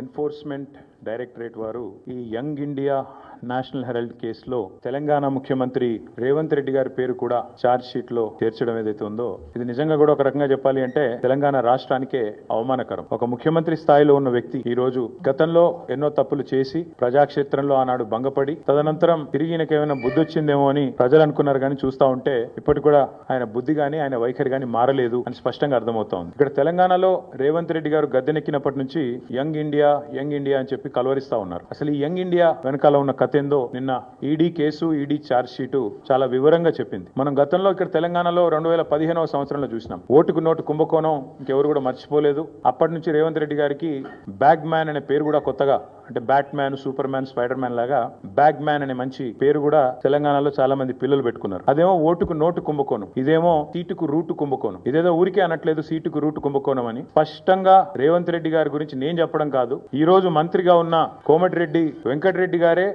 Enforcement directorate వారు ఈ young India national Herald కేసులో తెలంగాణ ముఖ్యమంత్రి రేవంత్ రెడ్డి గారి పేరు కూడా ఛార్జ్ షీట్ లో చేర్చడం ఏదైతే ఉందో ఇది నిజంగా కూడా ఒక రకంగా చెప్పాలి అంటే తెలంగాణ రాష్ట్రానికే అవమానకరం. ఒక ముఖ్యమంత్రి స్థాయిలో ఉన్న వ్యక్తి ఈ రోజు గతంలో ఎన్నో తప్పులు చేసి ప్రజాక్షేత్రంలో ఆనాడు భంగపడి తదనంతరం తిరిగి ఈయనకేమైనా బుద్ధి వచ్చిందేమో అని ప్రజలు అనుకున్నారు. కానీ చూస్తా ఉంటే ఇప్పటికి కూడా ఆయన బుద్ధి గాని ఆయన వైఖరి గాని మారలేదు అని స్పష్టంగా అర్థమవుతోంది. ఇక్కడ తెలంగాణలో రేవంత్ రెడ్డి గారు గద్దెనెక్కినప్పటి నుంచి యంగ్ ఇండియా అని చెప్పి కలవరిస్తా ఉన్నారు. అసలు ఈ యంగ్ ఇండియా వెనకాల ఉన్న కథ ఏందో నిన్న ED case, ED charge sheet చాలా వివరంగా చెప్పింది. మనం గతంలో ఇక్కడ తెలంగాణలో 2015వ సంవత్సరంలో చూసినాం. ఓటుకు నోటు కుంభకోణం ఇంకెవరు కూడా మర్చిపోలేదు. అప్పటి నుంచి రేవంత్ రెడ్డి గారికి బ్యాగ్ మ్యాన్ అనే పేరు కూడా కొత్తగా, అంటే bat man, super man, spider man లాగా బ్యాగ్ మ్యాన్ అనే మంచి పేరు కూడా తెలంగాణలో చాలా మంది పిల్లలు పెట్టుకున్నారు. అదేమో ఓటుకు నోటు కుంభకోణం, ఇదేమో సీటుకు రూటు కుంభకోణం. ఇదేదో ఊరికే అనట్లేదు సీటుకు రూటు కుంభకోణం అని. స్పష్టంగా రేవంత్ రెడ్డి గారి గురించి నేను చెప్పడం కాదు, ఈ రోజు మంత్రిగా ఉన్న కోమటిరెడ్డి వెంకటరెడ్డి గారే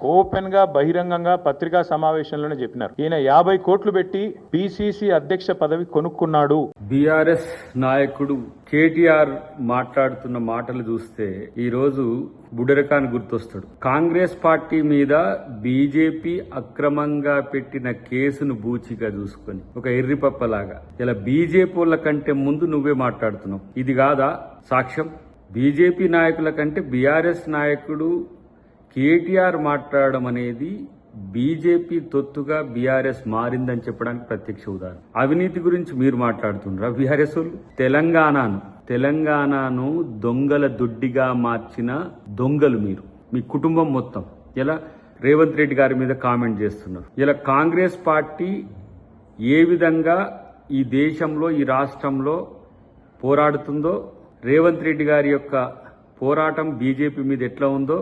ఓపెన్ గా బహిరంగంగా పత్రికా సమావేశంలోనే చెప్పినారు. ఈయన 50 కోట్లు పెట్టి పిసిసి అధ్యక్ష పదవి కొనుక్కున్నాడు. బీఆర్ఎస్ నాయకుడు కేటీఆర్ మాట్లాడుతున్న మాటలు చూస్తే ఈ రోజు బుడరకాన్ గుర్తొస్తాడు. కాంగ్రెస్ పార్టీ మీద బీజేపీ అక్రమంగా పెట్టిన కేసును బూచిగా చూసుకొని ఒక ఎర్రిపప్పలాగా ఇలా బీజేపీ వాళ్ళ కంటే ముందు నువ్వే మాట్లాడుతున్నావు. ఇది కాదా సాక్ష్యం? బీజేపీ నాయకుల కంటే బీఆర్ఎస్ నాయకుడు కేటీఆర్ మాట్లాడడం అనేది బీజేపీ తొత్తుగా బీఆర్ఎస్ మారిందని చెప్పడానికి ప్రత్యక్ష ఉదాహరణ. అవినీతి గురించి మీరు మాట్లాడుతున్నారు. బీఆర్ఎస్ తెలంగాణను దొంగల దొడ్డిగా మార్చిన దొంగలు మీరు, మీ కుటుంబం మొత్తం. ఇలా రేవంత్ రెడ్డి గారి మీద కామెంట్ చేస్తున్నారు. ఇలా కాంగ్రెస్ పార్టీ ఏ విధంగా ఈ దేశంలో, ఈ రాష్ట్రంలో పోరాడుతుందో, రేవంత్ రెడ్డి గారి యొక్క పోరాటం బీజేపీ మీద ఎట్లా ఉందో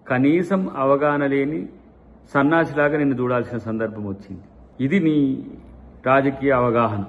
కనీసం అవగాహన లేని సన్నాసిలాగా నిన్ను చూడాల్సిన సందర్భం వచ్చింది. ఇది నీ రాజకీయ అవగాహన.